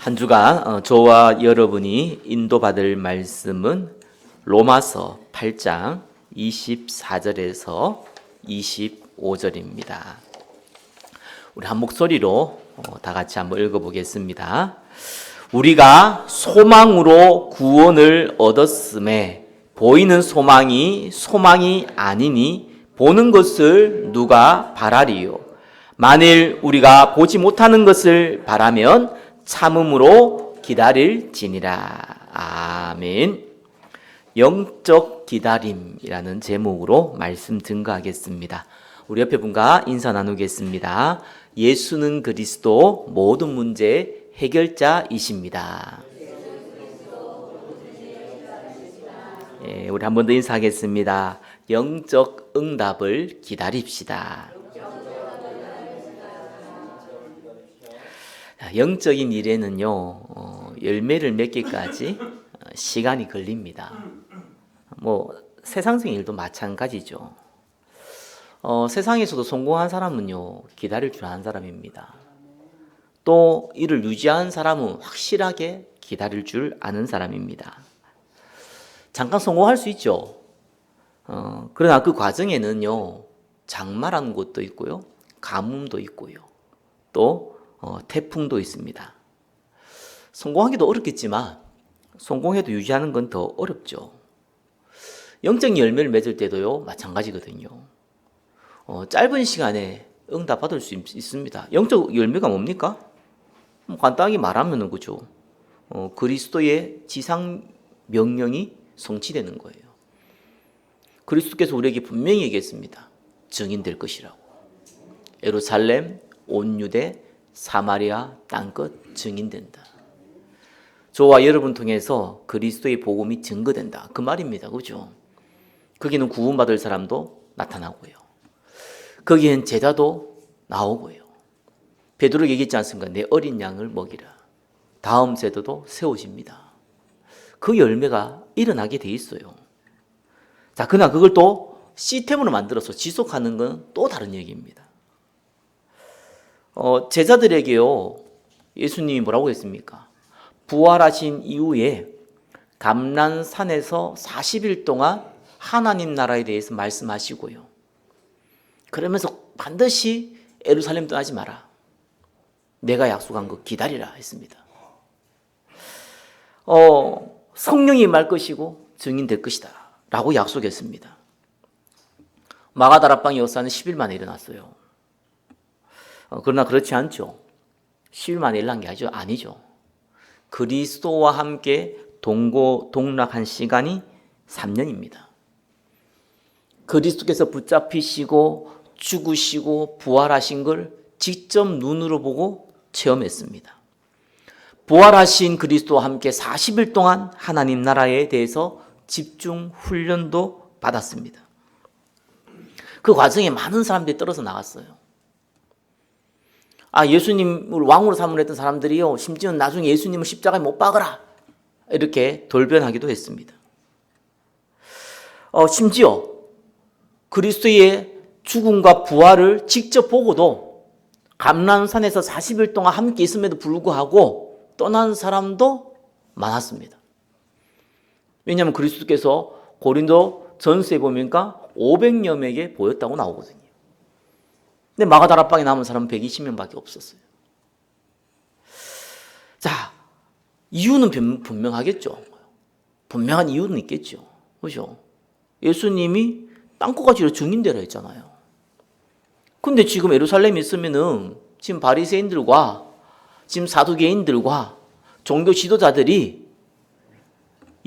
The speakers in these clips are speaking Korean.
한 주간 저와 여러분이 인도받을 말씀은 로마서 8장 24절에서 25절입니다. 우리 한 목소리로 다 같이 한번 읽어보겠습니다. 우리가 소망으로 구원을 얻었음에 보이는 소망이 아니니 보는 것을 누가 바라리요. 만일 우리가 보지 못하는 것을 바라면 참음으로 기다릴지니라. 아멘. 영적 기다림이라는 제목으로 말씀 증거하겠습니다. 우리 옆에 분과 인사 나누겠습니다. 예수는 그리스도 모든 문제 해결자이십니다. 예, 우리 한 번 더 인사하겠습니다. 영적 응답을 기다립시다. 영적인 일에는요, 열매를 맺기까지 시간이 걸립니다. 세상적인 일도 마찬가지죠. 세상에서도 성공한 사람은요, 기다릴 줄 아는 사람입니다. 또 이를 유지하는 사람은 확실하게 기다릴 줄 아는 사람입니다. 잠깐 성공할 수 있죠. 그러나 그 과정에는요, 장마라는 것도 있고요, 가뭄도 있고요, 또 태풍도 있습니다. 성공하기도 어렵겠지만 성공해도 유지하는 건 더 어렵죠. 영적인 열매를 맺을 때도요, 마찬가지거든요. 짧은 시간에 응답 받을 수 있습니다. 영적 열매가 뭡니까? 간단하게 말하면은 그죠. 그리스도의 지상 명령이 성취되는 거예요. 그리스도께서 우리에게 분명히 얘기했습니다. 증인될 것이라고. 예루살렘, 온 유대, 사마리아 땅끝 증인된다. 저와 여러분 통해서 그리스도의 복음이 증거된다. 그 말입니다. 그죠? 거기는 구원받을 사람도 나타나고요. 거기엔 제자도 나오고요. 베드로 얘기했지 않습니까? 내 어린 양을 먹이라. 다음 세대도 세워집니다. 그 열매가 일어나게 돼 있어요. 자, 그러나 그걸 또 시스템으로 만들어서 지속하는 건 또 다른 얘기입니다. 제자들에게요, 예수님이 뭐라고 했습니까? 부활하신 이후에 감람산에서 40일 동안 하나님 나라에 대해서 말씀하시고요. 그러면서 반드시 예루살렘 떠나지 마라. 내가 약속한 거 기다리라 했습니다. 성령이 말 것이고 증인될 것이다 라고 약속했습니다. 마가다락방 역사는 10일 만에 일어났어요. 그러나 그렇지 않죠. 10일 만에 일어난 게 아니죠. 그리스도와 함께 동락한 시간이 3년입니다. 그리스도께서 붙잡히시고 죽으시고 부활하신 걸 직접 눈으로 보고 체험했습니다. 부활하신 그리스도와 함께 40일 동안 하나님 나라에 대해서 집중 훈련도 받았습니다. 그 과정에 많은 사람들이 떨어져 나갔어요. 예수님을 왕으로 삼으려 했던 사람들이요, 심지어 나중에 예수님을 십자가에 못 박으라 이렇게 돌변하기도 했습니다. 심지어 그리스도의 죽음과 부활을 직접 보고도 감람산에서 40일 동안 함께 있음에도 불구하고 떠난 사람도 많았습니다. 왜냐하면 그리스도께서 고린도 전서에 보니까 500여 명에게 보였다고 나오거든요. 근데 마가다락방에 남은 사람은 120명밖에 없었어요. 자, 이유는 분명하겠죠. 분명한 이유는 있겠죠. 그렇죠? 예수님이 땅콩가지로 증인되라 했잖아요. 근데 지금 예루살렘에 있으면은 지금 바리새인들과 지금 사두개인들과 종교 지도자들이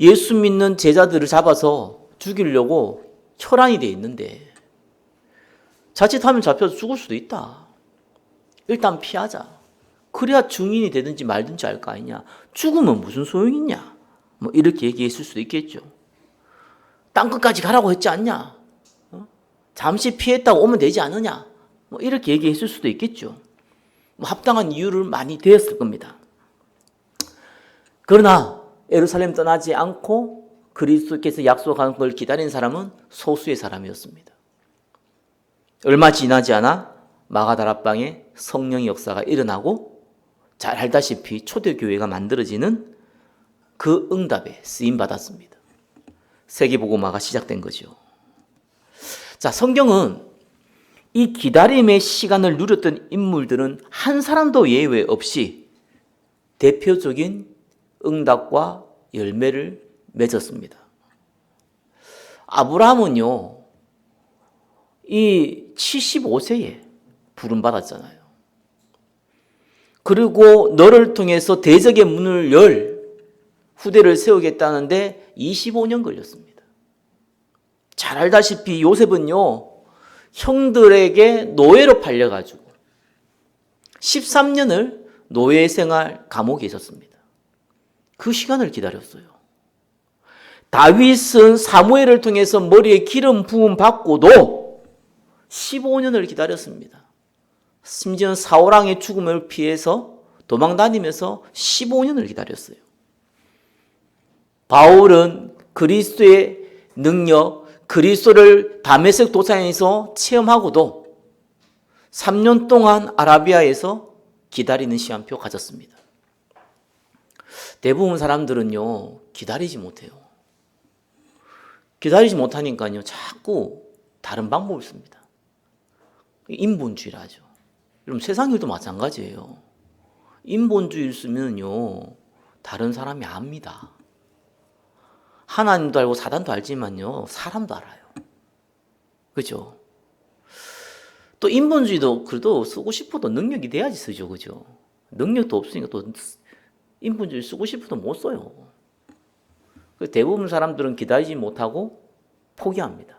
예수 믿는 제자들을 잡아서 죽이려고 혈안이 돼 있는데 자칫하면 잡혀서 죽을 수도 있다. 일단 피하자. 그래야 증인이 되든지 말든지 할 거 아니냐. 죽으면 무슨 소용이 있냐. 이렇게 얘기했을 수도 있겠죠. 땅끝까지 가라고 했지 않냐. 잠시 피했다고 오면 되지 않느냐. 이렇게 얘기했을 수도 있겠죠. 합당한 이유를 많이 대었을 겁니다. 그러나 예루살렘 떠나지 않고 그리스도께서 약속한 걸 기다린 사람은 소수의 사람이었습니다. 얼마 지나지 않아 마가다락방에 성령의 역사가 일어나고 잘 알다시피 초대교회가 만들어지는 그 응답에 쓰임받았습니다. 세계복음화가 시작된 거죠. 자, 성경은 이 기다림의 시간을 누렸던 인물들은 한 사람도 예외 없이 대표적인 응답과 열매를 맺었습니다. 아브라함은요, 이 75세에 부름받았잖아요. 그리고 너를 통해서 대적의 문을 열 후대를 세우겠다는데 25년 걸렸습니다. 잘 알다시피 요셉은요, 형들에게 노예로 팔려가지고 13년을 노예 생활 감옥에 있었습니다. 그 시간을 기다렸어요. 다윗은 사무엘을 통해서 머리에 기름 부음 받고도 15년을 기다렸습니다. 심지어 사울왕의 죽음을 피해서 도망 다니면서 15년을 기다렸어요. 바울은 그리스도의 능력, 그리스도를 다메섹 도상에서 체험하고도 3년 동안 아라비아에서 기다리는 시간표 가졌습니다. 대부분 사람들은요, 기다리지 못해요. 기다리지 못하니까요, 자꾸 다른 방법을 씁니다. 인본주의라 하죠. 여러분, 세상 일도 마찬가지예요. 인본주의를 쓰면요, 다른 사람이 압니다. 하나님도 알고 사단도 알지만요, 사람도 알아요. 그죠? 또 인본주의도 그래도 쓰고 싶어도 능력이 돼야지 쓰죠. 그죠? 능력도 없으니까 또 인본주의 쓰고 싶어도 못 써요. 대부분 사람들은 기다리지 못하고 포기합니다.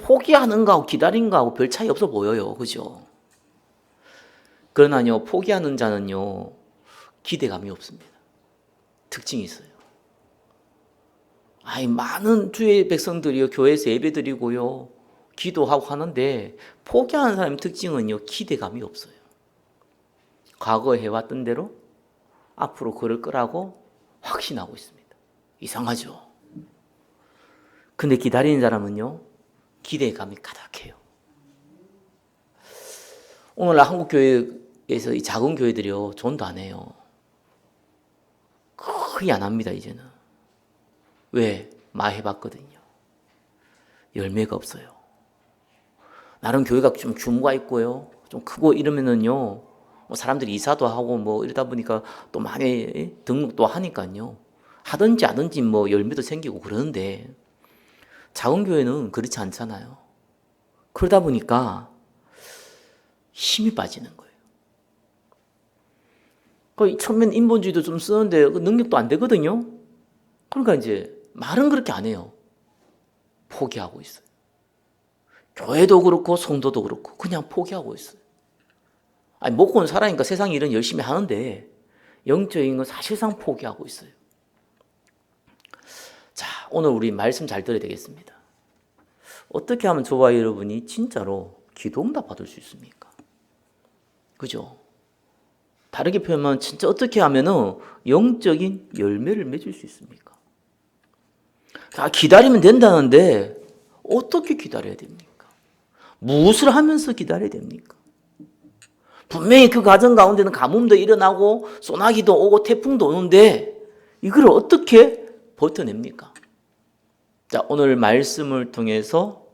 포기하는 거하고 기다리는 거하고 별 차이 없어 보여요. 그죠? 그러나요, 포기하는 자는요, 기대감이 없습니다. 특징이 있어요. 많은 주의 백성들이요, 교회에서 예배 드리고요, 기도하고 하는데, 포기하는 사람의 특징은요, 기대감이 없어요. 과거에 해왔던 대로 앞으로 그럴 거라고 확신하고 있습니다. 이상하죠? 근데 기다리는 사람은요, 기대감이 가득해요. 오늘날 한국 교회에서 이 작은 교회들이요, 전도 안 해요. 거의 안 합니다, 이제는. 왜? 많이 해봤거든요. 열매가 없어요. 나름 교회가 좀 규모가 있고요, 좀 크고 이러면은요, 사람들이 이사도 하고 이러다 보니까 또 많이 등록도 하니까요, 하든지 안 하든지 열매도 생기고 그러는데, 작은 교회는 그렇지 않잖아요. 그러다 보니까 힘이 빠지는 거예요. 처음엔 인본주의도 좀 쓰는데 그 능력도 안 되거든요. 그러니까 이제 말은 그렇게 안 해요. 포기하고 있어요. 교회도 그렇고 성도도 그렇고 그냥 포기하고 있어요. 먹고는 살아니까 세상 일은 열심히 하는데 영적인 건 사실상 포기하고 있어요. 자, 오늘 우리 말씀 잘 들어야 되겠습니다. 어떻게 하면 저와 여러분이 진짜로 기도 응답 받을 수 있습니까? 그죠? 다르게 표현하면 진짜 어떻게 하면은 영적인 열매를 맺을 수 있습니까? 기다리면 된다는데 어떻게 기다려야 됩니까? 무엇을 하면서 기다려야 됩니까? 분명히 그 과정 가운데는 가뭄도 일어나고 소나기도 오고 태풍도 오는데 이걸 어떻게 버텨냅니까? 자, 오늘 말씀을 통해서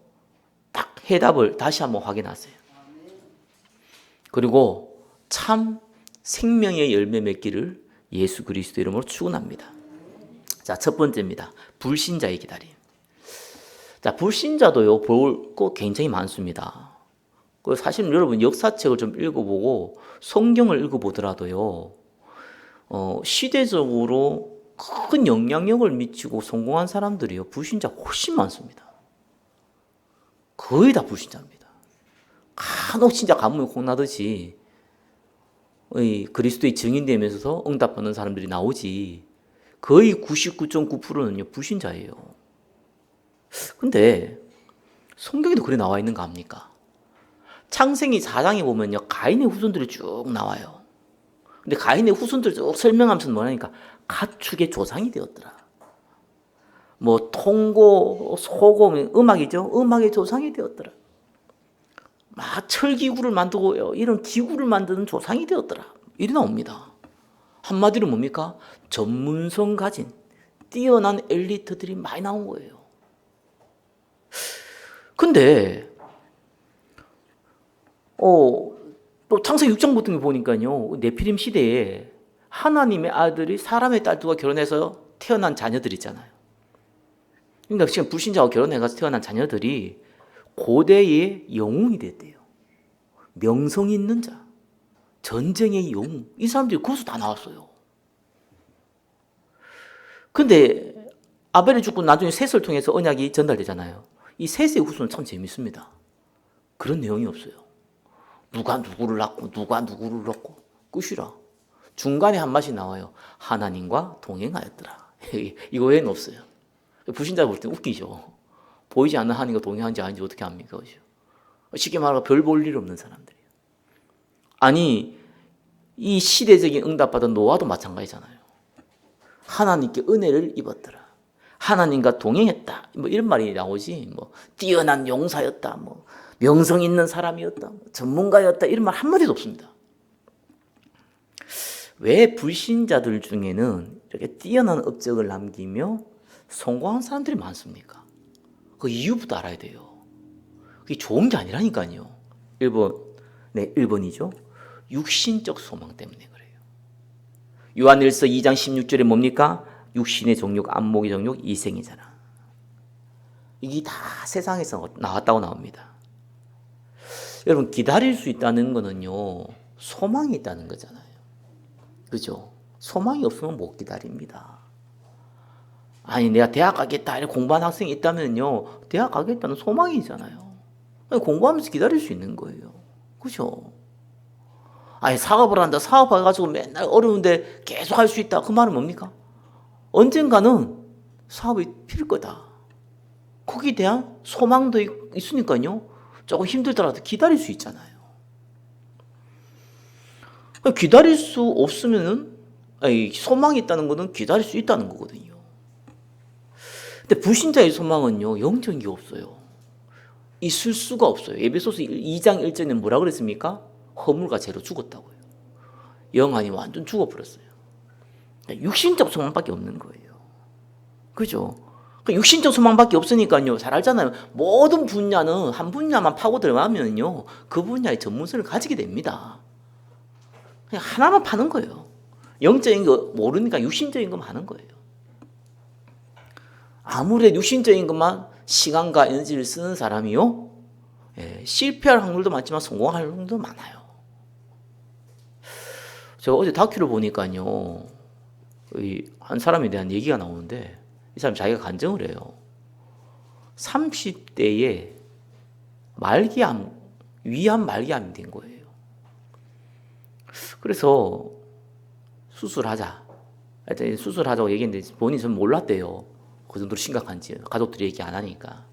딱 해답을 다시 한번 확인하세요. 그리고 참 생명의 열매 맺기를 예수 그리스도 이름으로 축원합니다. 자, 첫 번째입니다. 불신자의 기다림. 자, 불신자도요, 볼 거 굉장히 많습니다. 사실 여러분 역사책을 좀 읽어보고 성경을 읽어보더라도요, 시대적으로 큰 영향력을 미치고 성공한 사람들이요, 불신자 훨씬 많습니다. 거의 다 불신자입니다. 간혹 진짜 가뭄이 콩나듯이 그리스도의 증인되면서 응답하는 사람들이 나오지, 거의 99.9%는요 불신자예요. 근데 성경에도 그래 나와 있는 거 압니까? 창세기 4장에 보면요, 가인의 후손들이 쭉 나와요. 근데 가인의 후손들 쭉 설명하면서 뭐라니까, 가축의 조상이 되었더라. 통고, 소금, 음악이죠. 음악의 조상이 되었더라. 철기구를 만들고 이런 기구를 만드는 조상이 되었더라. 이리 나옵니다. 한마디로 뭡니까? 전문성 가진 뛰어난 엘리트들이 많이 나온 거예요. 근데 또 창세기 6장부터 보니까요, 네피림 시대에 하나님의 아들이 사람의 딸들과 결혼해서 태어난 자녀들 있잖아요. 그러니까 지금 불신자와 결혼해서 태어난 자녀들이 고대의 영웅이 됐대요. 명성 있는 자, 전쟁의 영웅, 이 사람들이 거기서 다 나왔어요. 근데 아벨이 죽고 나중에 셋을 통해서 언약이 전달되잖아요. 이 셋의 후손은 참 재밌습니다. 그런 내용이 없어요. 누가 누구를 낳고 누가 누구를 낳고 끝이라. 중간에 한 맛이 나와요. 하나님과 동행하였더라. 이거 외에는 없어요. 불신자 볼 때는 웃기죠. 보이지 않는 하나님과 동행한지 아닌지 어떻게 합니까? 그죠? 쉽게 말하면 별 볼 일 없는 사람들이에요. 아니, 이 시대적인 응답받은 노아도 마찬가지잖아요. 하나님께 은혜를 입었더라. 하나님과 동행했다. 뭐 이런 말이 나오지. 뭐 뛰어난 용사였다. 뭐 명성 있는 사람이었다. 뭐 전문가였다. 이런 말 한마디도 없습니다. 왜 불신자들 중에는 이렇게 뛰어난 업적을 남기며 성공한 사람들이 많습니까? 그 이유부터 알아야 돼요. 그게 좋은 게 아니라니까요. 1번이죠. 육신적 소망 때문에 그래요. 요한일서 2장 16절에 뭡니까? 육신의 정욕, 안목의 정욕, 이생이잖아. 이게 다 세상에서 나왔다고 나옵니다. 여러분, 기다릴 수 있다는 거는요, 소망이 있다는 거잖아요. 그죠? 소망이 없으면 못 기다립니다. 아니, 내가 대학 가겠다 이렇게 공부하는 학생이 있다면요, 대학 가겠다는 소망이잖아요. 공부하면서 기다릴 수 있는 거예요. 그죠? 아니, 사업을 한다. 사업해가지고 맨날 어려운데 계속 할 수 있다. 그 말은 뭡니까? 언젠가는 사업이 필 거다. 거기에 대한 소망도 있으니까요, 조금 힘들더라도 기다릴 수 있잖아요. 기다릴 수 없으면은, 소망이 있다는 것은 기다릴 수 있다는 거거든요. 근데 불신자의 소망은요, 영적인 게 없어요. 있을 수가 없어요. 에베소서 2장 1절에 뭐라 그랬습니까? 허물과 죄로 죽었다고요. 영안이 완전 죽어버렸어요. 육신적 소망밖에 없는 거예요. 그죠? 육신적 소망밖에 없으니까요, 잘 알잖아요. 모든 분야는 한 분야만 파고 들어가면요, 그 분야의 전문성을 가지게 됩니다. 그냥 하나만 파는 거예요. 영적인 거 모르니까 육신적인 것만 하는 거예요. 아무리 육신적인 것만 시간과 에너지를 쓰는 사람이요, 실패할 확률도 많지만 성공할 확률도 많아요. 제가 어제 다큐를 보니까요, 한 사람에 대한 얘기가 나오는데, 이 사람 자기가 간증을 해요. 30대에 말기암, 위암 말기암이 된 거예요. 그래서 수술하자. 하여튼 수술하자고 얘기했는데 본인이 전 몰랐대요. 그 정도로 심각한지. 가족들이 얘기 안 하니까.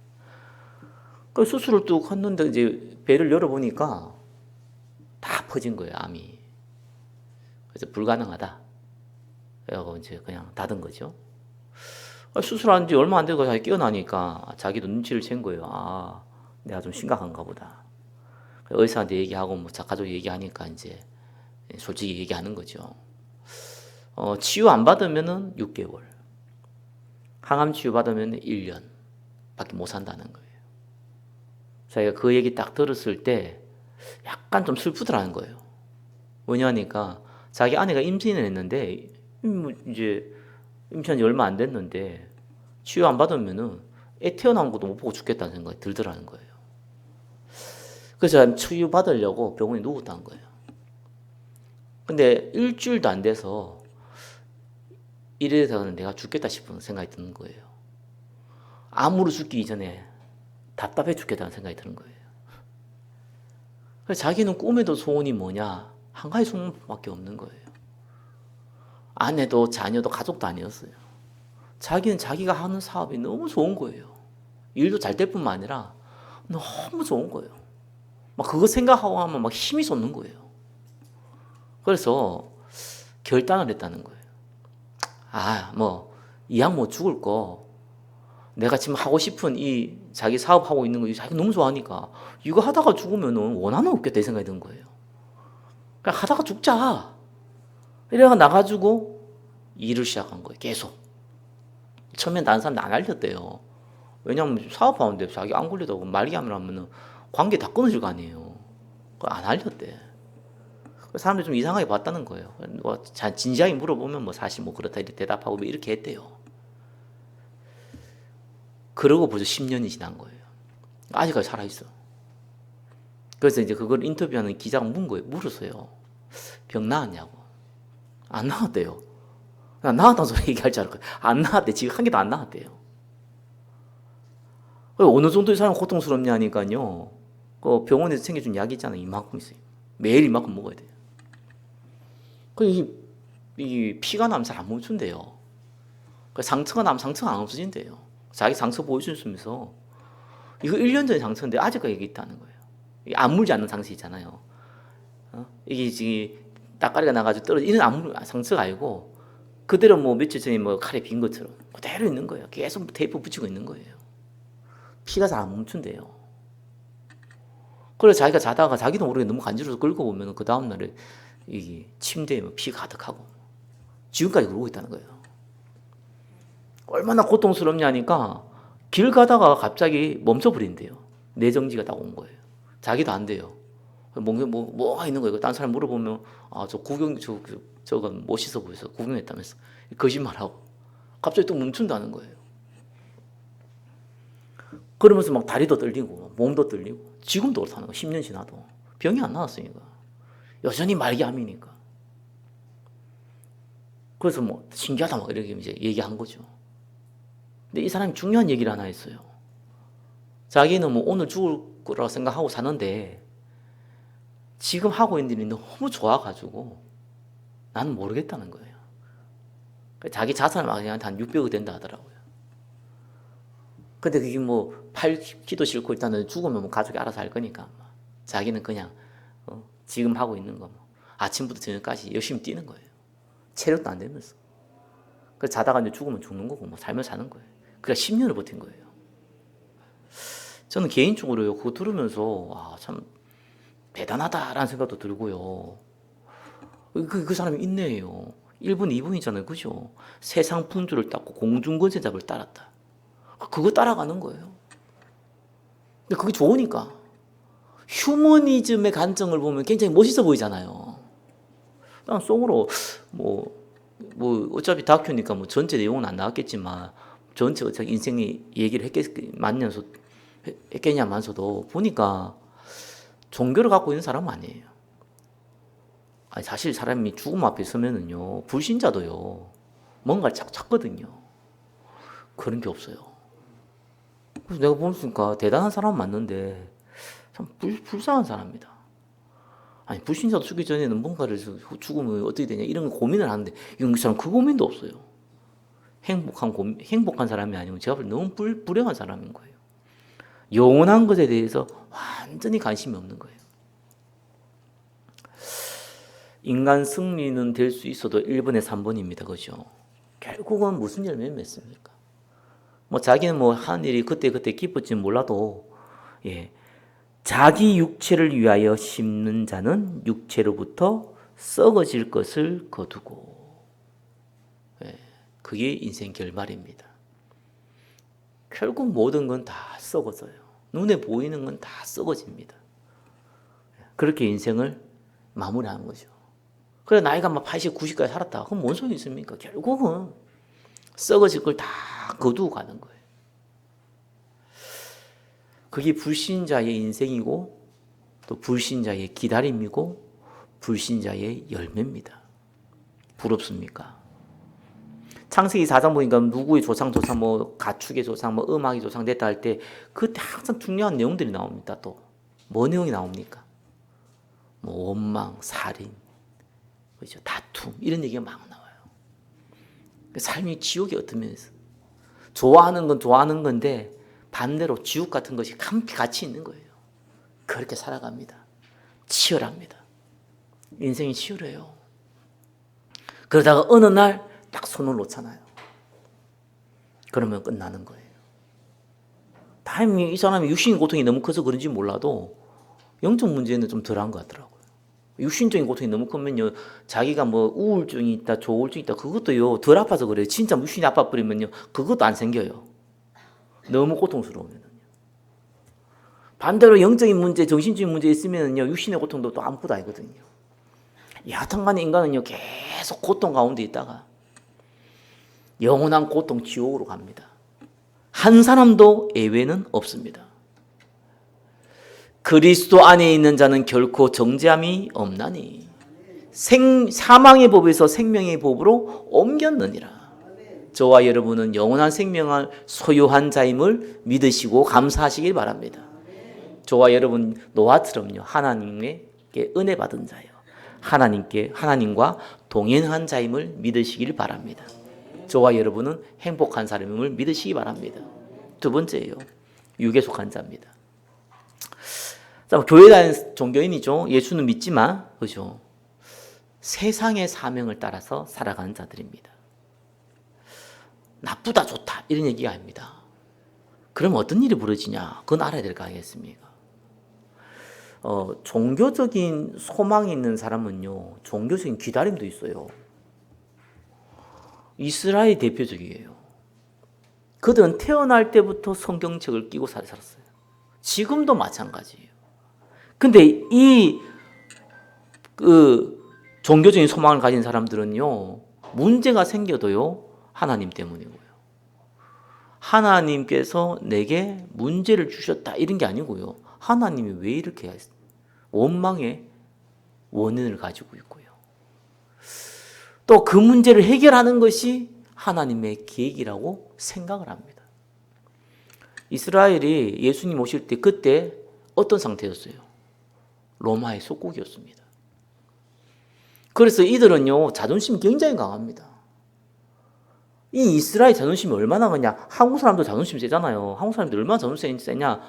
그 수술을 뚝 했는데 이제 배를 열어보니까 다 퍼진 거예요, 암이. 그래서 불가능하다. 그래서 이제 그냥 닫은 거죠. 수술한 지 얼마 안 되고 자기 깨어나니까 자기도 눈치를 챈 거예요. 아, 내가 좀 심각한가 보다. 의사한테 얘기하고 뭐 가족 얘기하니까 이제 솔직히 얘기하는 거죠. 치유 안 받으면은 6개월. 항암 치유 받으면 1년 밖에 못 산다는 거예요. 자기가 그 얘기 딱 들었을 때 약간 좀 슬프더라는 거예요. 왜냐하니까 자기 아내가 임신을 했는데 이제 임신한 지 얼마 안 됐는데 치유 안 받으면은 애 태어난 것도 못 보고 죽겠다는 생각이 들더라는 거예요. 그래서 치유 받으려고 병원에 누웠다는 거예요. 근데 일주일도 안 돼서 이래서는 내가 죽겠다 싶은 생각이 드는 거예요. 암으로 죽기 이전에 답답해 죽겠다는 생각이 드는 거예요. 그래서 자기는 꿈에도 소원이 뭐냐? 한 가지 소원밖에 없는 거예요. 아내도 자녀도 가족도 아니었어요. 자기는 자기가 하는 사업이 너무 좋은 거예요. 일도 잘 될 뿐만 아니라 너무 좋은 거예요. 막 그거 생각하고 하면 막 힘이 솟는 거예요. 그래서 결단을 했다는 거예요. 이왕 뭐 죽을 거, 내가 지금 하고 싶은 이 자기 사업하고 있는 거 자기 너무 좋아하니까 이거 하다가 죽으면 원한은 없겠다 이 생각이 든 거예요. 그냥 하다가 죽자. 이래가 나가지고 일을 시작한 거예요. 계속. 처음엔 다른 사람들 안 알렸대요. 왜냐하면 사업하는데 자기 안 걸리다고 말기 하면 관계 다 끊어질 거 아니에요. 그걸 안 알렸대. 사람들이 좀 이상하게 봤다는 거예요. 뭐 진지하게 물어보면 뭐 사실 뭐 그렇다 이렇게 대답하고 뭐 이렇게 했대요. 그러고 벌써 10년이 지난 거예요. 아직까지 살아있어. 그래서 이제 그걸 인터뷰하는 기자가 물었어요. 병 나았냐고. 안 나았대요. 나았다는 소리 얘기할 줄 알았거든요. 안 나았대. 지금 한 개도 안 나았대요. 어느 정도의 사람이 고통스럽냐니까요. 그 병원에서 챙겨준 약이 있잖아요. 이만큼 있어요. 매일 이만큼 먹어야 돼요. 이 피가 나면 잘 안 멈춘대요. 상처가 나면 상처가 안 없어진대요. 자기 상처 보여주면서 이거 1년 전에 상처인데 아직까지 이게 있다는 거예요. 안 물지 않는 상처 있잖아요. 이게 지금 따까리가 나가지고 떨어져 이런 상처가 아니고 그대로 뭐 며칠 전에 뭐 칼에 빈 것처럼 그대로 있는 거예요. 계속 테이프 붙이고 있는 거예요. 피가 잘 안 멈춘대요. 그래서 자기가 자다가 자기도 모르게 너무 간지러워서 긁고 보면 그 다음날에 이 침대에 피 가득하고 지금까지 그러고 있다는 거예요. 얼마나 고통스럽냐니까 길 가다가 갑자기 멈춰버린대요. 뇌정지가 딱 온 거예요. 자기도 안 돼요. 뭐가 있는 거예요. 딴 사람 물어보면 저거 멋있어 보여서 구경했다면서 거짓말하고 갑자기 또 멈춘다는 거예요. 그러면서 막 다리도 떨리고 몸도 떨리고 지금도 그렇다는 거예요. 10년 지나도 병이 안 나왔으니까 여전히 말기암이니까. 그래서 뭐 신기하다 막 이렇게 이제 얘기한 거죠. 근데 이 사람이 중요한 얘기를 하나 했어요. 자기는 뭐 오늘 죽을 거라고 생각하고 사는데 지금 하고 있는 일이 너무 좋아가지고 나는 모르겠다는 거예요. 자기 자산을 막한테 한 600억 된다 하더라고요. 근데 그게 뭐 팔기도 싫고 일단은 죽으면 뭐 가족이 알아서 할 거니까 자기는 그냥 지금 하고 있는 거 아침부터 저녁까지 열심히 뛰는 거예요. 체력도 안 되면서. 그래서 자다가 이제 죽으면 죽는 거고 뭐 살면 사는 거예요. 그러니까 10년을 버틴 거예요. 저는 개인적으로요 그거 들으면서 참 대단하다라는 생각도 들고요. 그 사람이 인내해요. 1분 2분이잖아요. 그죠? 세상 풍조를 닦고 공중권세잡을 따랐다. 그거 따라가는 거예요. 근데 그게 좋으니까. 휴머니즘의 관점을 보면 굉장히 멋있어 보이잖아요. 난 속으로 뭐 어차피 다큐니까 뭐 전체 내용은 안 나왔겠지만 전체 어차피 인생의 얘기를 했겠냐면서도 보니까 종교를 갖고 있는 사람은 아니에요. 아니 사실 사람이 죽음 앞에 서면은요 불신자도요 뭔가를 자꾸 찾거든요. 그런 게 없어요. 그래서 내가 보니까 대단한 사람 맞는데 참 불쌍한 사람입니다. 아니 불신자도 죽기 전에는 뭔가를 죽으면 어떻게 되냐 이런 고민을 하는데 이 사람 그 고민도 없어요. 행복한 사람이 아니고 제가 볼 때 너무 불행한 사람인 거예요. 영원한 것에 대해서 완전히 관심이 없는 거예요. 인간 승리는 될 수 있어도 1번에 3번입니다. 그죠? 결국은 무슨 열매를 맺습니까? 뭐 자기는 뭐 하는 일이 그때 기쁠지는 몰라도 자기 육체를 위하여 심는 자는 육체로부터 썩어질 것을 거두고 그게 인생 결말입니다. 결국 모든 건 다 썩어져요. 눈에 보이는 건 다 썩어집니다. 그렇게 인생을 마무리하는 거죠. 그래 나이가 막 80, 90까지 살았다. 그럼 뭔 소용이 있습니까? 결국은 썩어질 걸 다 거두고 가는 거예요. 그게 불신자의 인생이고 또 불신자의 기다림이고 불신자의 열매입니다. 부럽습니까? 창세기 4장 보니까 누구의 조상 뭐 가축의 조상 뭐 음악의 조상 됐다 할 때 그때 항상 중요한 내용들이 나옵니다. 또 뭐 내용이 나옵니까? 뭐 원망, 살인, 그렇죠? 다툼 이런 얘기가 막 나와요. 삶이 지옥이 어떤 면에서 좋아하는 건 좋아하는 건데 반대로 지옥 같은 것이 같이 있는 거예요. 그렇게 살아갑니다. 치열합니다. 인생이 치열해요. 그러다가 어느 날 딱 손을 놓잖아요. 그러면 끝나는 거예요. 다행히 이 사람이 육신의 고통이 너무 커서 그런지 몰라도 영적 문제는 좀 덜한 것 같더라고요. 육신적인 고통이 너무 크면요, 자기가 뭐 우울증이 있다, 조울증이 있다, 그것도요 덜 아파서 그래요. 진짜 육신이 아파버리면요 그것도 안 생겨요. 너무 고통스러우면. 반대로 영적인 문제, 정신적인 문제 있으면요 육신의 고통도 또 아무것도 아니거든요. 여하튼간에 인간은요 계속 고통 가운데 있다가 영원한 고통 지옥으로 갑니다. 한 사람도 예외는 없습니다. 그리스도 안에 있는 자는 결코 정죄함이 없나니 사망의 법에서 생명의 법으로 옮겼느니라. 저와 여러분은 영원한 생명을 소유한 자임을 믿으시고 감사하시길 바랍니다. 저와 여러분 노아처럼요 하나님께 은혜 받은 자예요. 하나님과 동행한 자임을 믿으시길 바랍니다. 저와 여러분은 행복한 사람임을 믿으시기 바랍니다. 두 번째예요. 육에 속한 자입니다. 교회 다니는 종교인이죠. 예수는 믿지만 그죠? 세상의 사명을 따라서 살아가는 자들입니다. 나쁘다 좋다 이런 얘기가 아닙니다. 그럼 어떤 일이 벌어지냐? 그건 알아야 될 거 아니겠습니까? 종교적인 소망이 있는 사람은요 종교적인 기다림도 있어요. 이스라엘 대표적이에요. 그들은 태어날 때부터 성경책을 끼고 살았어요. 지금도 마찬가지예요. 근데 이 종교적인 소망을 가진 사람들은요 문제가 생겨도요 하나님 때문이고요. 하나님께서 내게 문제를 주셨다 이런 게 아니고요. 하나님이 왜 이렇게 했어요? 원망의 원인을 가지고 있고요. 또 그 문제를 해결하는 것이 하나님의 계획이라고 생각을 합니다. 이스라엘이 예수님 오실 때 그때 어떤 상태였어요? 로마의 속국이었습니다. 그래서 이들은요 자존심이 굉장히 강합니다. 이 이스라엘 자존심이 얼마나 강하냐? 한국 사람도 자존심 세잖아요. 한국 사람들 얼마나 자존심이 세냐?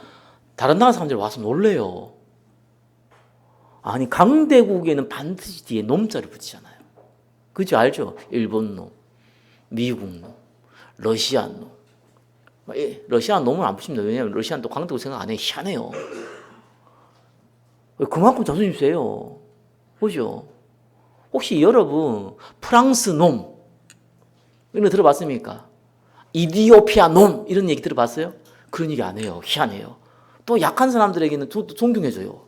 다른 나라 사람들이 와서 놀래요. 아니 강대국에는 반드시 뒤에 놈자를 붙이잖아요. 그죠? 알죠? 일본 놈, 미국 놈, 러시아 놈. 러시아 놈을 안 붙입니다. 왜냐하면 러시아는 또 강대국 생각 안 해. 희한해요. 그만큼 자존심 세요. 그죠? 혹시 여러분 프랑스 놈 이런 거 들어봤습니까? 이디오피아 놈 이런 얘기 들어봤어요? 그런 얘기 안 해요. 희한해요. 또 약한 사람들에게는 존경해줘요.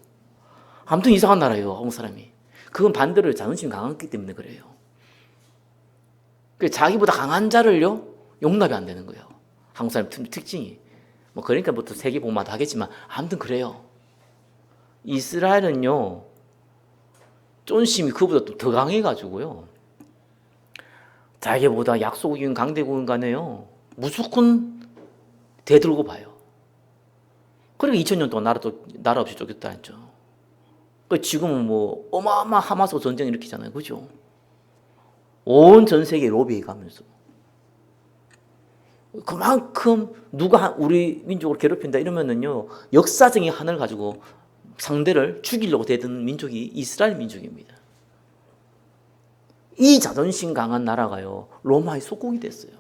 아무튼 이상한 나라예요. 한국 사람이. 그건 반대로 자존심이 강했기 때문에 그래요. 자기보다 강한 자를요 용납이 안 되는 거예요. 한국 사람 특징이. 뭐 그러니까 뭐 또 세계 복마도 하겠지만 아무튼 그래요. 이스라엘은요 존심이 그보다 또 더 강해가지고요. 자기보다 약소국인 강대국인 간에요 무조건 대들고 봐요. 그리고 2000년 동안 나라 없이 쫓겼다 했죠. 지금은 뭐 어마어마한 하마스 전쟁 일으키잖아요. 그죠? 온 전 세계 로비에 가면서 그만큼 누가 우리 민족을 괴롭힌다 이러면은요 역사적인 한을 가지고 상대를 죽이려고 대드는 민족이 이스라엘 민족입니다. 이 자존심 강한 나라가요 로마의 속국이 됐어요.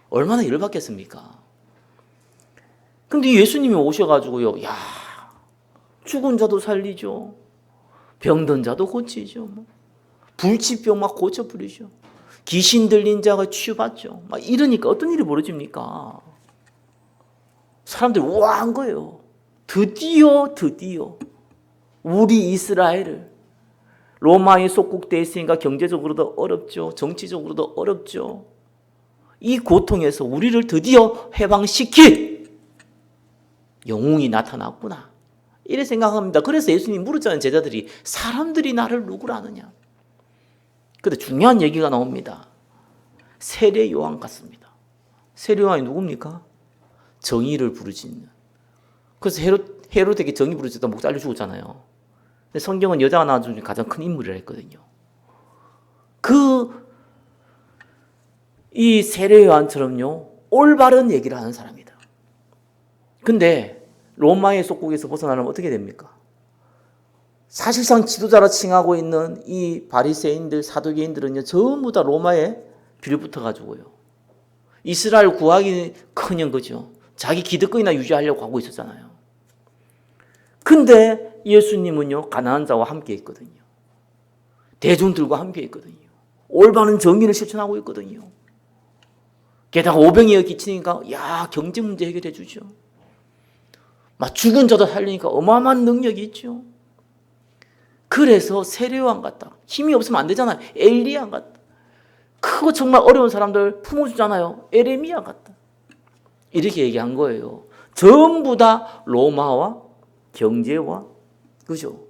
얼마나 열받겠습니까? 근데 예수님이 오셔가지고요 야 죽은 자도 살리죠. 병든 자도 고치죠. 불치병 막 고쳐버리죠. 귀신 들린 자가 치유받죠. 막 이러니까 어떤 일이 벌어집니까? 사람들이 우아한 거예요. 드디어 우리 이스라엘을 로마의 속국돼 있으니까 경제적으로도 어렵죠. 정치적으로도 어렵죠. 이 고통에서 우리를 드디어 해방시킬 영웅이 나타났구나. 이래 생각합니다. 그래서 예수님이 물었잖아요. 제자들이 사람들이 나를 누구라 하느냐. 근데 중요한 얘기가 나옵니다. 세례 요한 같습니다. 세례 요한이 누굽니까? 정의를 부르짖는. 그래서 헤롯에게 정의 부르짖다 목 잘려 죽었잖아요. 근데 성경은 여자가 나와준 가장 큰 인물이라 했거든요. 이 세례 요한처럼요 올바른 얘기를 하는 사람이다. 근데 로마의 속국에서 벗어나려면 어떻게 됩니까? 사실상 지도자로 칭하고 있는 이 바리새인들, 사두개인들은요 전부 다 로마에 빌붙어 가지고요 이스라엘 구하기 커녕 그죠. 자기 기득권이나 유지하려고 하고 있었잖아요. 근데 예수님은요 가난한 자와 함께 있거든요. 대중들과 함께 있거든요. 올바른 정의를 실천하고 있거든요. 게다가 오병이어 끼치니까 경제 문제 해결해 주죠. 막 죽은 자도 살리니까 어마어마한 능력이 있죠. 그래서 세례요한 같다. 힘이 없으면 안 되잖아요. 엘리야 같다. 크고 정말 어려운 사람들 품어주잖아요. 에레미야 같다. 이렇게 얘기한 거예요. 전부 다 로마와 경제와 그죠?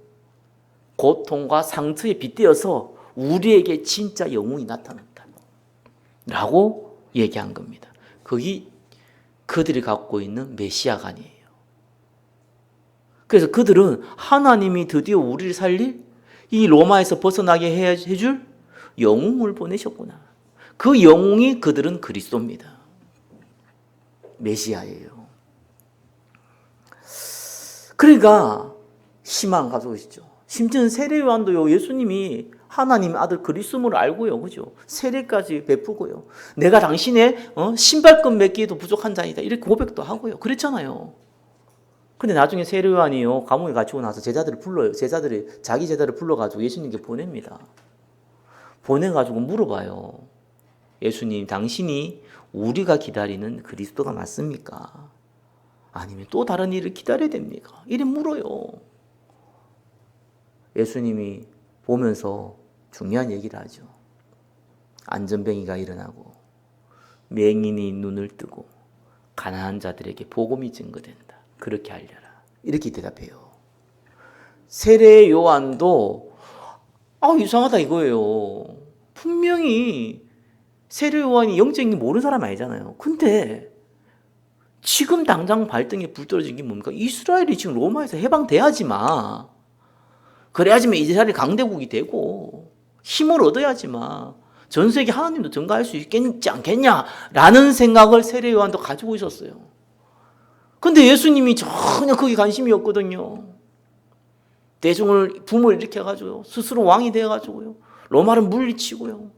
고통과 상처에 빗대어서 우리에게 진짜 영웅이 나타났다 라고 얘기한 겁니다. 그게 그들이 갖고 있는 메시아관이에요. 그래서 그들은 하나님이 드디어 우리를 살릴 이 로마에서 벗어나게 해줄 영웅을 보내셨구나. 그 영웅이 그들은 그리스도입니다. 메시아예요. 그러니까 희망 가지고 있죠. 심지어 세례 요한도요, 예수님이 하나님의 아들 그리스도를 알고요, 그죠? 세례까지 베푸고요. 내가 당신의 신발끈 맺기에도 부족한 자이다 이렇게 고백도 하고요. 그랬잖아요. 근데 나중에 세례 요한이요, 감옥에 갇히고 나서 제자들을 불러요. 자기 제자를 불러가지고 예수님께 보냅니다. 보내가지고 물어봐요. 예수님, 당신이 우리가 기다리는 그리스도가 맞습니까? 아니면 또 다른 일을 기다려야 됩니까? 이래 물어요. 예수님이 보면서 중요한 얘기를 하죠. 안전병이가 일어나고 맹인이 눈을 뜨고 가난한 자들에게 복음이 증거된다. 그렇게 알려라. 이렇게 대답해요. 세례 요한도 이상하다 이거예요. 분명히 세례 요한이 영적인 게 모르는 사람 아니잖아요. 근데 지금 당장 발등에 불 떨어진 게 뭡니까? 이스라엘이 지금 로마에서 해방돼야지만, 그래야지만 이스라엘이 강대국이 되고 힘을 얻어야지만 전 세계 하나님도 증거할 수 있겠지 않겠냐라는 생각을 세례 요한도 가지고 있었어요. 근데 예수님이 전혀 거기에 관심이 없거든요. 대중을 붐을 일으켜가지고 스스로 왕이 되어가지고요, 로마를 물리치고요,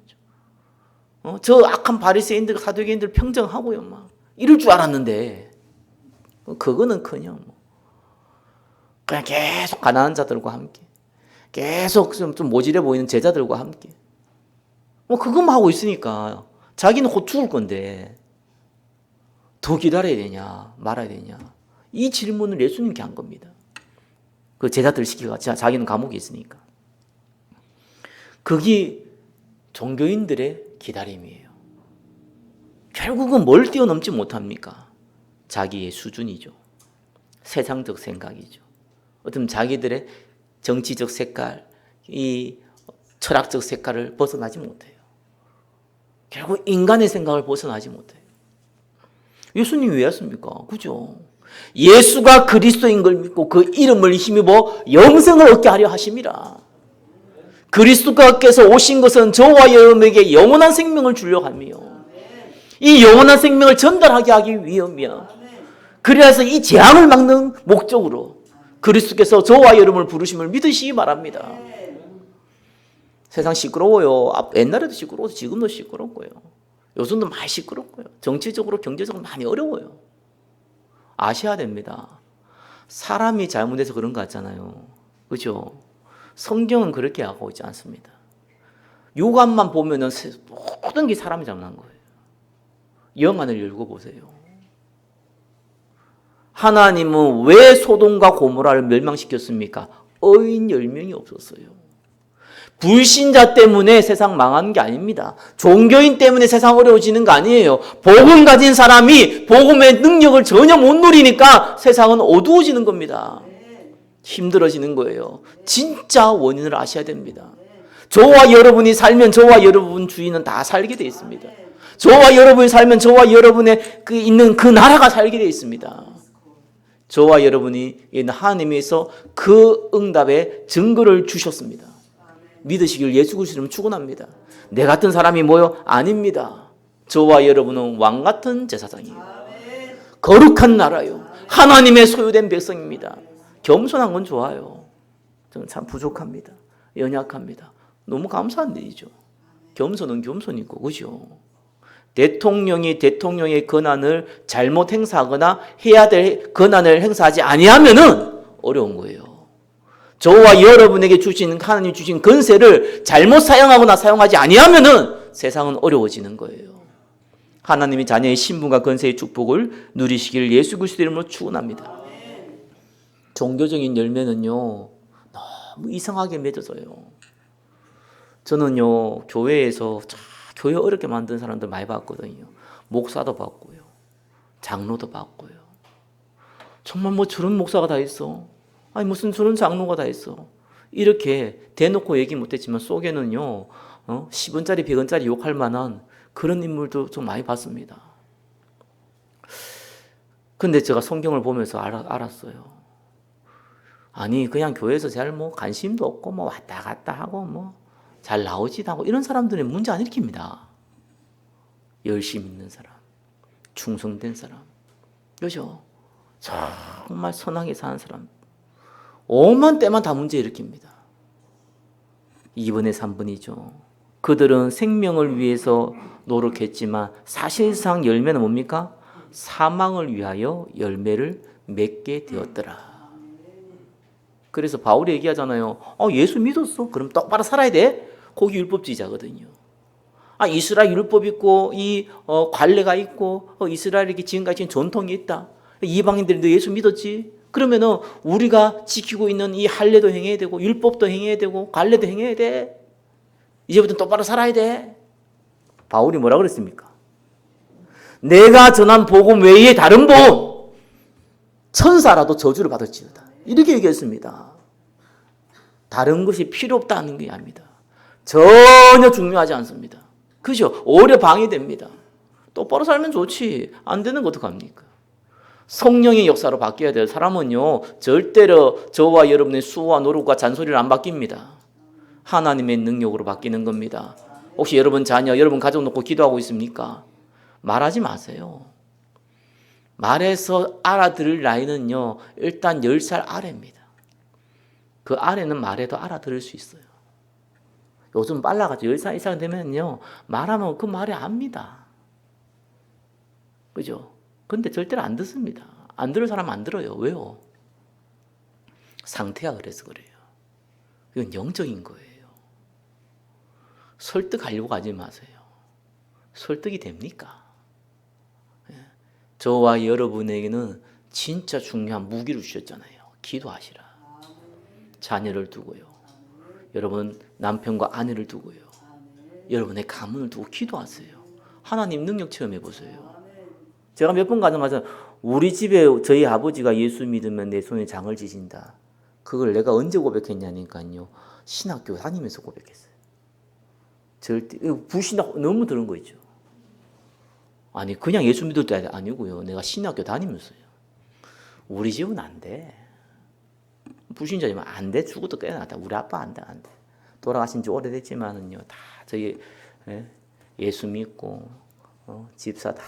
저 악한 바리새인들 사두개인들 평정하고요, 막 이럴 줄 알았는데 그거는커녕 그냥 계속 가난한 자들과 함께, 계속 좀 모질해 보이는 제자들과 함께 그것만 하고 있으니까 자기는 곧 죽을 건데 더 기다려야 되냐 말아야 되냐, 이 질문을 예수님께 한 겁니다. 그 제자들 시키고 자기는 감옥에 있으니까. 그게 종교인들의 기다림이에요. 결국은 뭘 뛰어넘지 못합니까? 자기의 수준이죠. 세상적 생각이죠. 어떤 자기들의 정치적 색깔, 이 철학적 색깔을 벗어나지 못해요. 결국 인간의 생각을 벗어나지 못해요. 예수님이 왜 왔습니까? 그죠? 예수가 그리스도인 걸 믿고 그 이름을 힘입어 영생을 얻게 하려 하심이라. 그리스도께서 오신 것은 저와 여러분에게 영원한 생명을 주려 하며 이 영원한 생명을 전달하게 하기 위함이야. 그래서 이 재앙을 막는 목적으로 그리스도께서 저와 여러분을 부르심을 믿으시기 바랍니다. 세상 시끄러워요. 옛날에도 시끄러워서 지금도 시끄럽고요. 요즘도 많이 시끄럽고요. 정치적으로 경제적으로 많이 어려워요. 아셔야 됩니다. 사람이 잘못해서 그런 거 같잖아요. 그죠? 성경은 그렇게 하고 있지 않습니다. 육안만 보면은 모든 게 사람이 잘못한 거예요. 영안을 열고 보세요. 하나님은 왜 소돔과 고모라를 멸망시켰습니까? 의인 10명이 없었어요. 불신자 때문에 세상 망하는 게 아닙니다. 종교인 때문에 세상 어려워지는 거 아니에요. 복음 가진 사람이 복음의 능력을 전혀 못 누리니까 세상은 어두워지는 겁니다. 힘들어지는 거예요. 진짜 원인을 아셔야 됩니다. 저와 여러분이 살면 저와 여러분 주위는 다 살게 되어 있습니다. 저와 여러분이 살면 저와 여러분의 있는 그 나라가 살게 되어 있습니다. 저와 여러분이 하나님께서 그 응답의 증거를 주셨습니다. 믿으시길 예수 그리스도는 축원합니다. 내 같은 사람이 뭐요? 아닙니다. 저와 여러분은 왕 같은 제사장이에요. 거룩한 나라요. 하나님의 소유된 백성입니다. 겸손한 건 좋아요. 저는 참 부족합니다. 연약합니다. 너무 감사한 일이죠. 겸손은 겸손이고, 그죠? 대통령이 대통령의 권한을 잘못 행사하거나 해야 될 권한을 행사하지 아니하면은 어려운 거예요. 저와 여러분에게 주신 하나님 주신 권세를 잘못 사용하거나 사용하지 아니하면은 세상은 어려워지는 거예요. 하나님이 자녀의 신분과 권세의 축복을 누리시기를 예수 그리스도 이름으로 축원합니다. 종교적인 열매는요 너무 이상하게 맺어져요. 저는요 교회에서 교회 어렵게 만든 사람들 많이 봤거든요. 목사도 봤고요, 장로도 봤고요. 정말 뭐 저런 목사가 다 있어. 아니 무슨 저런 장로가 다 있어. 이렇게 대놓고 얘기 못했지만 속에는요 10원짜리 100원짜리 욕할 만한 그런 인물도 좀 많이 봤습니다. 근데 제가 성경을 보면서 알았어요. 아니 그냥 교회에서 잘 뭐 관심도 없고 뭐 왔다 갔다 하고 뭐 잘 나오지도 않고 이런 사람들은 문제 안 일으킵니다. 열심히 있는 사람, 충성된 사람, 그죠? 정말 선하게 사는 사람, 오만 때만 다 문제 일으킵니다. 2번에 3번이죠. 그들은 생명을 위해서 노력했지만 사실상 열매는 뭡니까? 사망을 위하여 열매를 맺게 되었더라. 그래서 바울이 얘기하잖아요. 예수 믿었어. 그럼 똑바로 살아야 돼. 거기 율법주의자거든요. 이스라엘 율법 있고 이 관례가 있고 이스라엘에게 지금까지 전통이 있다. 이방인들이 너 예수 믿었지? 그러면은 우리가 지키고 있는 이 할례도 행해야 되고 율법도 행해야 되고 관례도 행해야 돼. 이제부터 똑바로 살아야 돼. 바울이 뭐라 그랬습니까? 내가 전한 복음 외에 다른 복음 천사라도 저주를 받을지어다. 이렇게 얘기했습니다. 다른 것이 필요 없다는 게 아닙니다. 전혀 중요하지 않습니다. 그죠? 오히려 방해됩니다. 똑바로 살면 좋지. 안 되는 거 어떡합니까? 성령의 역사로 바뀌어야 될 사람은요 절대로 저와 여러분의 수와 노력과 잔소리를 안 바뀝니다. 하나님의 능력으로 바뀌는 겁니다. 혹시 여러분 자녀, 여러분 가족 놓고 기도하고 있습니까? 말하지 마세요. 말해서 알아들을 나이는요 일단 10살 아래입니다. 그 아래는 말해도 알아들을 수 있어요. 요즘 빨라가지고 10살 이상 되면요 말하면 그 말이 압니다. 그죠? 근데 절대로 안 듣습니다. 안 들을 사람은 안 들어요. 왜요? 상태가 그래서 그래요. 이건 영적인 거예요. 설득하려고 하지 마세요. 설득이 됩니까? 저와 여러분에게는 진짜 중요한 무기를 주셨잖아요. 기도하시라. 자녀를 두고요. 여러분 남편과 아내를 두고요. 여러분의 가문을 두고 기도하세요. 하나님 능력 체험해 보세요. 제가 몇 번 가정하자 우리 집에 저희 아버지가 예수 믿으면 내 손에 장을 지진다. 그걸 내가 언제 고백했냐니까요. 신학교 다니면서 고백했어요. 절대 불신학 너무 들은 거 있죠. 아니 그냥 예수 믿을 때 아니고요. 내가 신학교 다니면서요. 우리 집은 안 돼. 불신자지만 안 돼. 죽어도 깨어났다. 우리 아빠 안 돼. 안 돼. 돌아가신 지 오래됐지만은요. 다 저희 예수 믿고 집사 다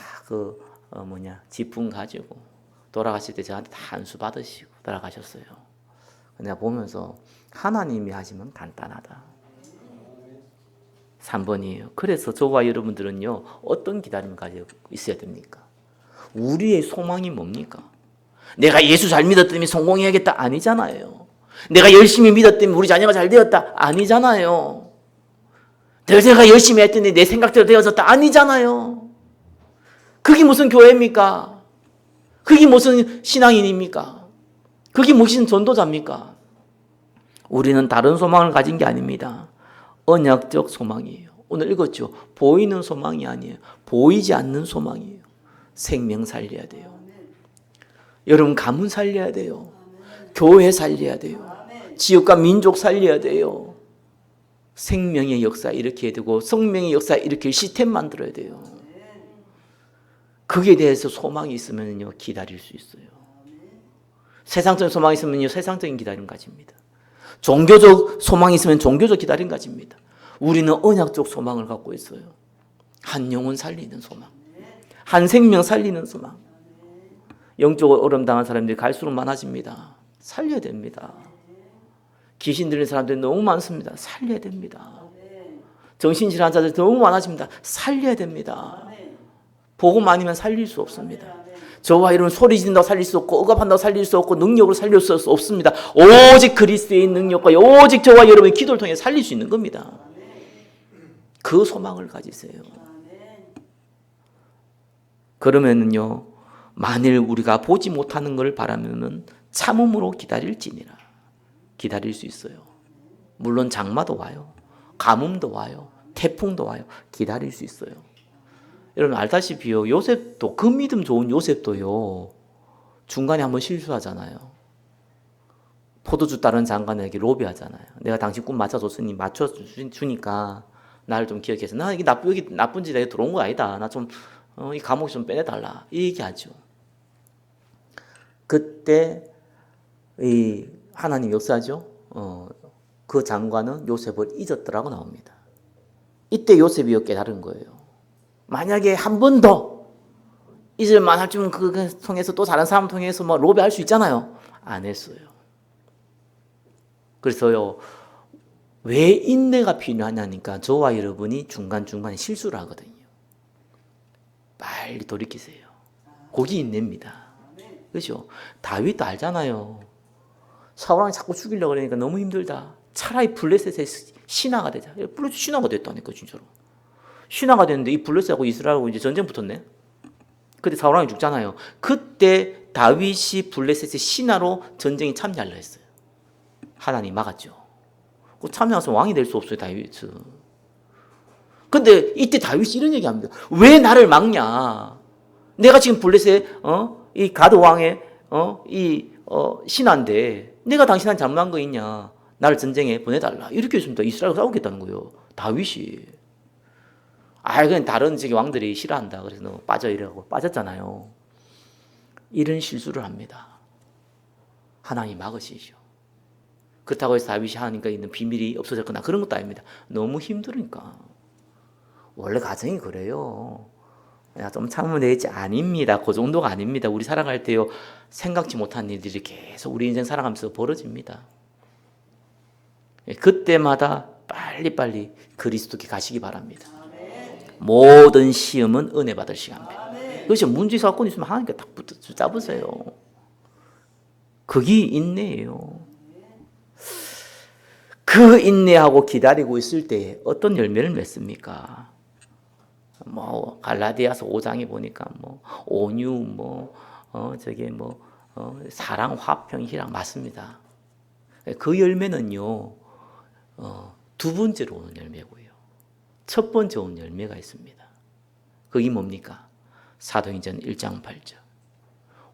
지분 가지고 돌아가실 때 저한테 다 안수 받으시고 돌아가셨어요. 내가 보면서 하나님이 하시면 간단하다. 3번이에요. 그래서 저와 여러분들은요 어떤 기다림을 가지고 있어야 됩니까? 우리의 소망이 뭡니까? 내가 예수 잘 믿었더니 성공해야겠다 아니잖아요. 내가 열심히 믿었더니 우리 자녀가 잘 되었다 아니잖아요. 내가 열심히 했더니 내 생각대로 되어졌다 아니잖아요. 그게 무슨 교회입니까? 그게 무슨 신앙인입니까? 그게 무슨 전도자입니까? 우리는 다른 소망을 가진 게 아닙니다. 언약적 소망이에요. 오늘 읽었죠? 보이는 소망이 아니에요. 보이지 않는 소망이에요. 생명 살려야 돼요. 여러분 가문 살려야 돼요. 교회 살려야 돼요. 지역과 민족 살려야 돼요. 생명의 역사 일으켜야 되고 성명의 역사 일으킬 시스템 만들어야 돼요. 거기에 대해서 소망이 있으면요 기다릴 수 있어요. 세상적인 소망이 있으면요 세상적인 기다림 가집니다. 종교적 소망이 있으면 종교적 기다림 가집니다. 우리는 언약적 소망을 갖고 있어요. 한 영혼 살리는 소망, 한 생명 살리는 소망. 영적으로 어려움 당한 사람들이 갈수록 많아집니다. 살려야 됩니다. 귀신 들린 사람들이 너무 많습니다. 살려야 됩니다. 정신질환 자들이 너무 많아집니다. 살려야 됩니다. 복음 아니면 살릴 수 없습니다. 저와 이름은 소리 지른다고 살릴 수 없고 억압한다고 살릴 수 없고 능력으로 살릴 수 없습니다. 오직 그리스도의 능력과 오직 저와 여러분의 기도를 통해 살릴 수 있는 겁니다. 그 소망을 가지세요. 그러면은요, 만일 우리가 보지 못하는 걸 바라면은 참음으로 기다릴지니라. 기다릴 수 있어요. 물론 장마도 와요. 가뭄도 와요. 태풍도 와요. 기다릴 수 있어요. 여러분 알다시피요, 요셉도, 그 믿음 좋은 요셉도요, 중간에 한번 실수하잖아요. 포도주 따른 장관에게 로비하잖아요. 내가 당신 꿈 맞춰줬으니 맞춰주니까 나를 좀 기억해서, 나 이게 나쁜 짓에 들어온 거 아니다. 나 좀 이 감옥 좀 빼내달라. 이 얘기하죠. 그때 이 하나님 역사죠. 그 장관은 요셉을 잊었더라고 나옵니다. 이때 요셉이 깨달은 거예요. 만약에 한 번 더 잊을만 할 줄은 그걸 통해서 또 다른 사람 통해서 뭐 로비할 수 있잖아요. 안 했어요. 그래서요, 왜 인내가 필요하냐니까 저와 여러분이 중간중간에 실수를 하거든요. 빨리 돌이키세요. 거기 인내입니다. 그렇죠? 다윗도 알잖아요. 사울왕이 자꾸 죽이려고 그러니까 너무 힘들다. 차라리 블레셋의 신하가 되자. 블레셋 신하가 됐다니까 진짜로. 신하가 됐는데 이 블레셋하고 이스라엘하고 이제 전쟁 붙었네. 그때 사울왕이 죽잖아요. 그때 다윗이 블레셋의 신하로 전쟁에 참여하려 했어요. 하나님 막았죠. 참여해서 왕이 될 수 없어요, 다윗은. 근데 이때 다윗이 이런 얘기합니다. 왜 나를 막냐? 내가 지금 블레셋 이 가드 왕의 신하인데 내가 당신한테 잘못한 거 있냐? 나를 전쟁에 보내달라. 이렇게 했습니다. 이스라엘과 싸우겠다는 거예요. 다윗이. 그냥 다른 지금 왕들이 싫어한다. 그래서 너 빠져 이래고 빠졌잖아요. 이런 실수를 합니다. 하나님이 막으시죠. 그렇다고 해서 다윗이 하나님과 있는 비밀이 없어졌거나 그런 것도 아닙니다. 너무 힘들으니까. 원래 가정이 그래요. 좀 참으면 되겠지. 아닙니다. 그 정도가 아닙니다. 우리 살아갈 때요, 생각지 못한 일들이 계속 우리 인생 살아가면서 벌어집니다. 그때마다 빨리빨리 그리스도께 가시기 바랍니다. 모든 시험은 은혜 받을 시간입니다. 그렇죠. 문제 사건 있으면 하나님께 딱 붙잡으세요. 그게 인내예요. 그 인내하고 기다리고 있을 때 어떤 열매를 맺습니까? 갈라디아서 5장에 보니까 온유, 사랑, 화평, 희락 맞습니다. 그 열매는요, 두 번째로 오는 열매고요. 첫 번째 오는 열매가 있습니다. 그게 뭡니까? 사도행전 1장 8절.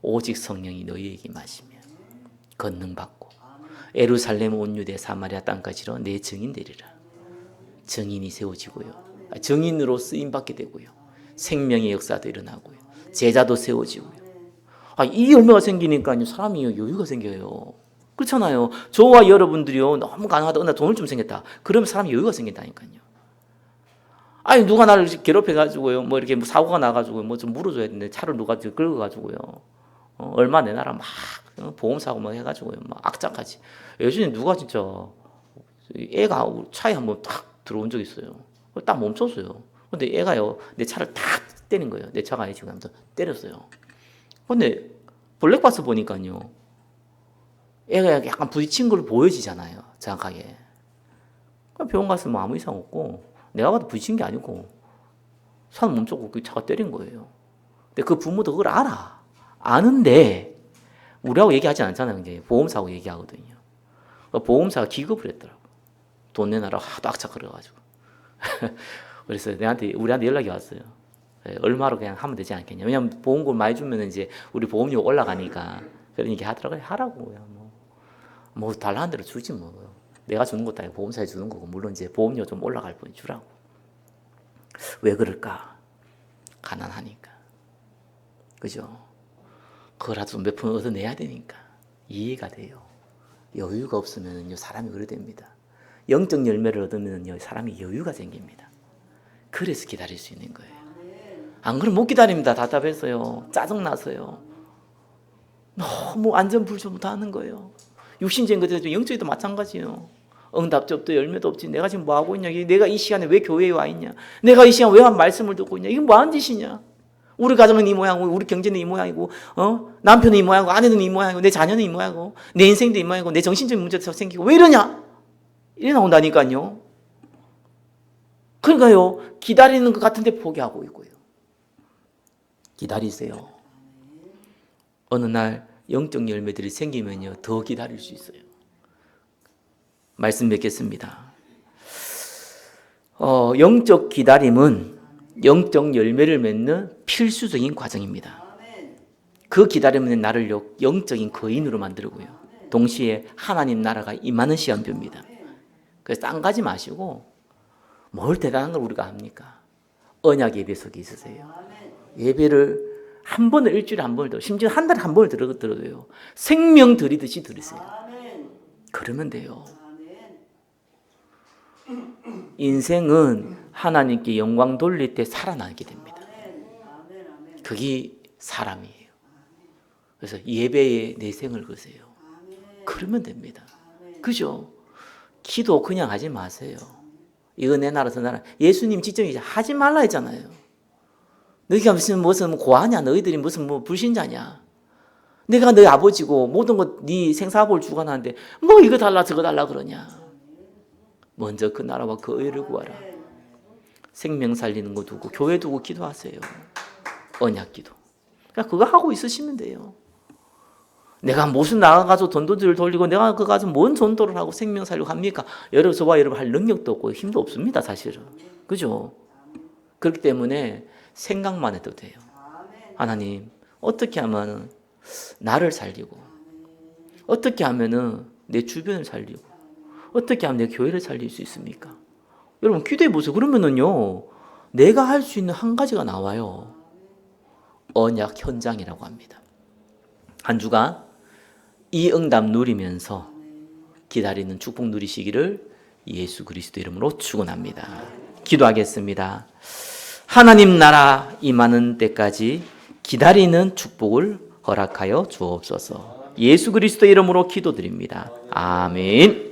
오직 성령이 너희에게 마시면 권능 받고 예루살렘 온 유대 사마리아 땅까지로 내 증인 되리라. 증인이 세워지고요. 증인으로 쓰임 받게 되고요. 생명의 역사도 일어나고요. 제자도 세워지고요. 이 열매가 생기니까요, 사람이 여유가 생겨요. 그렇잖아요. 저와 여러분들이요, 너무 가난하다. 나 돈을 좀 생겼다. 그러면 사람이 여유가 생긴다니까요. 누가 나를 괴롭혀가지고요, 이렇게 사고가 나가지고 좀 물어줘야 되는데 차를 누가 긁어가지고요, 얼마 내놔라 막 보험사고 해가지고요, 막 악착하지. 예전에 누가 진짜 애가 차에 한번 탁 들어온 적 있어요. 딱 멈췄어요. 근데 애가요, 내 차를 탁 때린 거예요. 내 차가 지금 하면서 때렸어요. 근데 블랙박스 보니까요, 애가 약간 부딪힌 걸 보여지잖아요, 정확하게. 병원 가서 아무 이상 없고, 내가 봐도 부딪힌 게 아니고, 산 멈췄고 그 차가 때린 거예요. 근데 그 부모도 그걸 알아. 아는데, 우리하고 얘기하지 않잖아요. 이제 보험사하고 얘기하거든요. 보험사가 기겁을 했더라고. 돈 내놔라 하도 악착거려가지고. 그래서 우리한테 연락이 왔어요. 얼마로 그냥 하면 되지 않겠냐. 왜냐면 보험금 많이 주면 이제 우리 보험료 올라가니까. 그런 얘기 하더라고요. 하라고요. 달라는 대로 주지 뭐. 내가 주는 것도 아니고 보험사에 주는 거고. 물론 이제 보험료 좀 올라갈 뿐 주라고. 왜 그럴까? 가난하니까. 그죠? 그거라도 몇 푼 얻어내야 되니까. 이해가 돼요. 여유가 없으면 사람이 그래 됩니다. 영적 열매를 얻으면 사람이 여유가 생깁니다. 그래서 기다릴 수 있는 거예요. 안 그러면 못 기다립니다. 답답해서요. 짜증나서요. 너무 안전불조부터 하는 거예요. 육신적인 것도 영적에도 마찬가지예요. 응답도 없고 열매도 없지. 내가 지금 뭐 하고 있냐? 내가 이 시간에 왜 교회에 와 있냐? 내가 이 시간 왜 한 말씀을 듣고 있냐? 이건 뭐 하는 짓이냐? 우리 가정은 이 모양이고, 우리 경제는 이 모양이고, 남편은 이 모양이고, 아내는 이 모양이고, 내 자녀는 이 모양이고, 내 인생도 이 모양이고, 내 정신적인 문제도 생기고, 왜 이러냐? 이래 나온다니까요. 그러니까요, 기다리는 것 같은데 포기하고 있고요. 기다리세요. 어느 날 영적 열매들이 생기면요, 더 기다릴 수 있어요. 말씀 맺겠습니다. 영적 기다림은 영적 열매를 맺는 필수적인 과정입니다. 그 기다림은 나를 영적인 거인으로 만들고요. 동시에 하나님 나라가 임하는 시간표입니다. 그래서 딴 가지 마시고 뭘 대단한 걸 우리가 합니까? 언약 예배 속에 있으세요. 예배를 한 번을 일주일에 한 번을 심지어 한 달에 한 번을 들어도요. 생명 들이듯이 들으세요. 그러면 돼요. 인생은 하나님께 영광 돌릴 때 살아나게 됩니다. 그게 사람이에요. 그래서 예배에 내생을 거세요. 그러면 됩니다. 그죠? 기도 그냥 하지 마세요. 이거 내 나라 저 나라. 예수님 직접 하지 말라 했잖아요. 너희가 무슨 고하냐? 너희들이 무슨 불신자냐? 내가 너희 아버지고 모든 것 네 생사복을 주관하는데 뭐 이거 달라 저거 달라 그러냐? 먼저 그 나라와 그 의를 구하라. 생명 살리는 거 두고 교회 두고 기도하세요. 언약 기도. 그러니까 그거 하고 있으시면 돼요. 내가 무슨 나가서 돈도들 돌리고 내가 그 가서 뭔 전도를 하고 생명 살리고 합니까? 저와 여러분 할 능력도 없고 힘도 없습니다, 사실은. 그죠? 그렇기 때문에 생각만 해도 돼요. 하나님, 어떻게 하면 나를 살리고, 어떻게 하면 내 주변을 살리고, 어떻게 하면 내 교회를 살릴 수 있습니까? 여러분 기도해 보세요. 그러면은요, 내가 할 수 있는 한 가지가 나와요. 언약 현장이라고 합니다. 한 주간 이 응답 누리면서 기다리는 축복 누리시기를 예수 그리스도 이름으로 축원합니다. 기도하겠습니다. 하나님 나라 임하는 때까지 기다리는 축복을 허락하여 주옵소서. 예수 그리스도 이름으로 기도드립니다. 아멘.